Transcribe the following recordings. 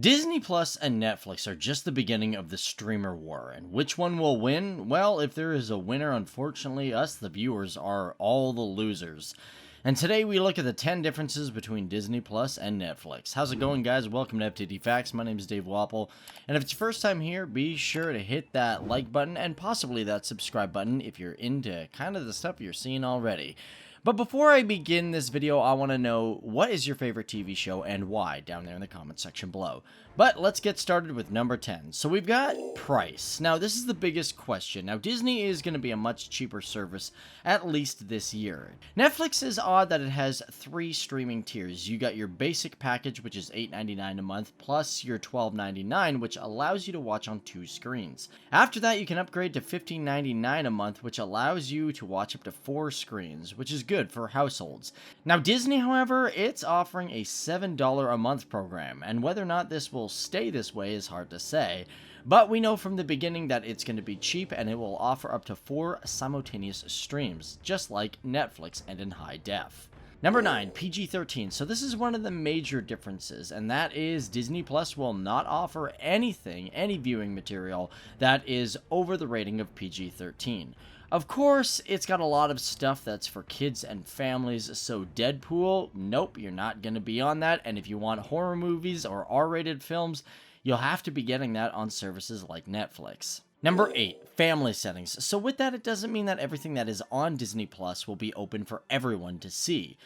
Disney Plus and Netflix are just the beginning of the streamer war, and which one will win? Well, if there is a winner, unfortunately, us, the viewers, are all the losers. And today we look at the 10 differences between Disney Plus and Netflix. How's it going, guys? Welcome to FTD Facts. My name is Dave Wapple, and if it's your first time here, be sure to hit that like button and possibly that subscribe button if you're into kind of the stuff you're seeing already. But before I begin this video, I want to know, what is your favorite TV show and why, down there in the comment section below. But let's get started with number 10. So we've got price. Now this is the biggest question. Now Disney is going to be a much cheaper service, at least this year. Netflix is odd that it has 3 streaming tiers. You got your basic package, which is $8.99 a month, plus your $12.99, which allows you to watch on 2 screens. After that, you can upgrade to $15.99 a month, which allows you to watch up to 4 screens, which is good for households. Now Disney, however, it's offering a $7 a month program, and whether or not this will stay this way is hard to say, but we know from the beginning that it's going to be cheap and it will offer up to 4 simultaneous streams, just like Netflix and in high def. Number 9, PG-13. So this is one of the major differences, and that is Disney Plus will not offer any viewing material that is over the rating of PG-13. Of course, it's got a lot of stuff that's for kids and families, so Deadpool, nope, you're not going to be on that, and if you want horror movies or R-rated films, you'll have to be getting that on services like Netflix. Number 8, family settings. So with that, it doesn't mean that everything that is on Disney Plus will be open for everyone to see.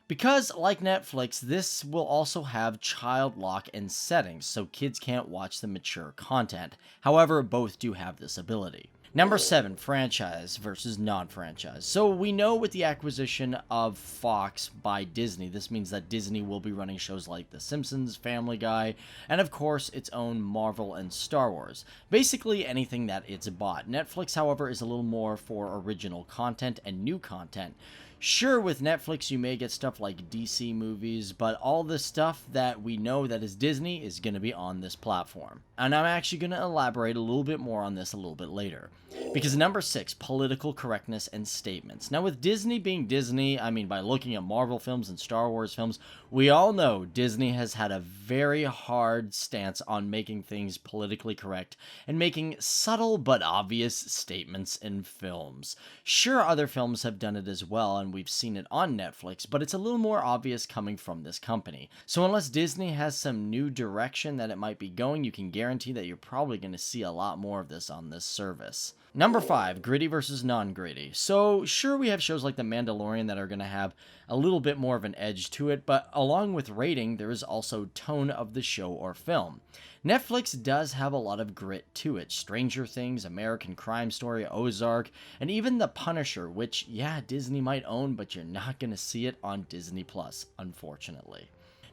Because, like Netflix, this will also have child lock and settings, so kids can't watch the mature content. However, both do have this ability. Number 7, franchise versus non-franchise. So we know with the acquisition of Fox by Disney, this means that Disney will be running shows like The Simpsons, Family Guy, and of course its own Marvel and Star Wars. Basically anything that it's bought. Netflix, however, is a little more for original content and new content. Sure, with Netflix you may get stuff like DC movies, but all the stuff that we know that is Disney is going to be on this platform. And I'm actually going to elaborate a little bit more on this a little bit later. Because number 6, political correctness and statements. Now with Disney being Disney, I mean by looking at Marvel films and Star Wars films, we all know Disney has had a very hard stance on making things politically correct and making subtle but obvious statements in films. Sure, other films have done it as well, and we've seen it on Netflix, but it's a little more obvious coming from this company. So unless Disney has some new direction that it might be going, you can guarantee that you're probably going to see a lot more of this on this service. Number 5, gritty versus non-gritty. So sure, we have shows like The Mandalorian that are going to have a little bit more of an edge to it, but along with rating, there is also tone of the show or film. Netflix does have a lot of grit to it. Stranger Things, American Crime Story, Ozark, and even The Punisher, which, yeah, Disney might own, but you're not going to see it on Disney Plus, unfortunately.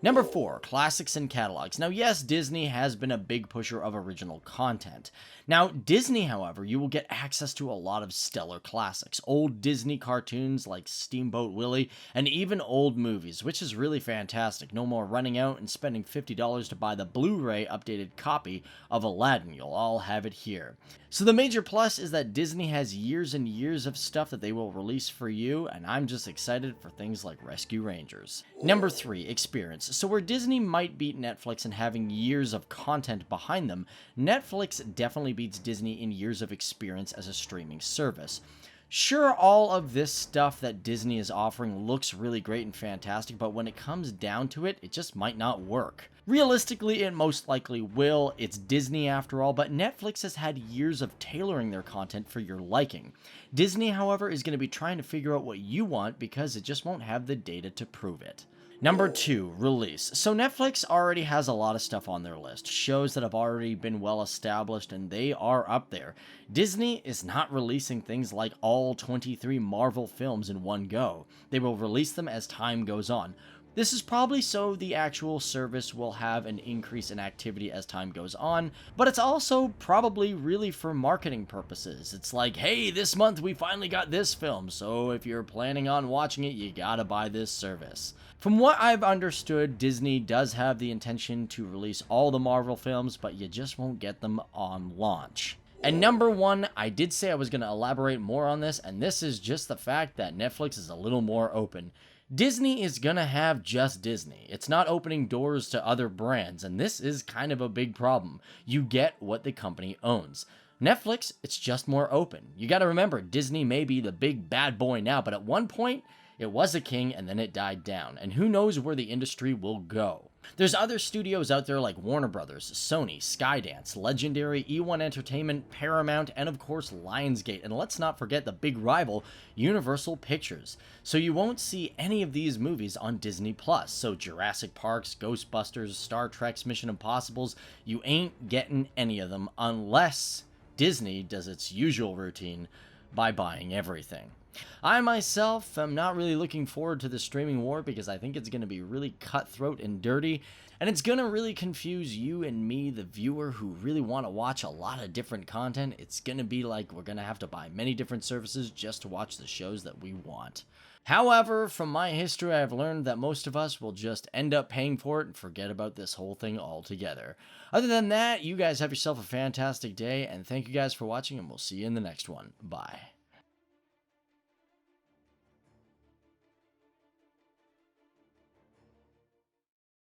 Number 4, classics and catalogs. Now yes, Disney has been a big pusher of original content. Now Disney, however, you will get access to a lot of stellar classics, old Disney cartoons like Steamboat Willie, and even old movies, which is really fantastic. No more running out and spending $50 to buy the Blu-ray updated copy of Aladdin. You'll all have it here. So the major plus is that Disney has years and years of stuff that they will release for you, and I'm just excited for things like Rescue Rangers. Number 3, experience. So where Disney might beat Netflix in having years of content behind them, Netflix definitely beats Disney in years of experience as a streaming service. Sure, all of this stuff that Disney is offering looks really great and fantastic, but when it comes down to it, it just might not work. Realistically, it most likely will. It's Disney after all, but Netflix has had years of tailoring their content for your liking. Disney, however, is going to be trying to figure out what you want because it just won't have the data to prove it. Number 2, release. So Netflix already has a lot of stuff on their list, shows that have already been well established, and they are up there. Disney is not releasing things like all 23 Marvel films in one go. They will release them as time goes on. This is probably so the actual service will have an increase in activity as time goes on, but it's also probably really for marketing purposes. It's like, hey, this month we finally got this film, so if you're planning on watching it, you gotta buy this service. From what I've understood, Disney does have the intention to release all the Marvel films, but you just won't get them on launch. And number 1, I did say I was going to elaborate more on this, and this is just the fact that Netflix is a little more open. Disney is gonna have just Disney. It's not opening doors to other brands, and this is kind of a big problem. You get what the company owns. Netflix, it's just more open. You gotta remember, Disney may be the big bad boy now, but at one point, it was a king and then it died down, and who knows where the industry will go. There's other studios out there like Warner Brothers, Sony, Skydance, Legendary, E1 Entertainment, Paramount, and of course Lionsgate, and let's not forget the big rival, Universal Pictures. So you won't see any of these movies on Disney+. So Jurassic Parks, Ghostbusters, Star Trek's, Mission Impossibles, you ain't getting any of them unless Disney does its usual routine by buying everything. I myself am not really looking forward to the streaming war because I think it's going to be really cutthroat and dirty, and it's going to really confuse you and me, the viewer, who really want to watch a lot of different content. It's going to be like we're going to have to buy many different services just to watch the shows that we want. However, from my history, I've learned that most of us will just end up paying for it and forget about this whole thing altogether. Other than that, you guys have yourself a fantastic day, and thank you guys for watching, and we'll see you in the next one. Bye.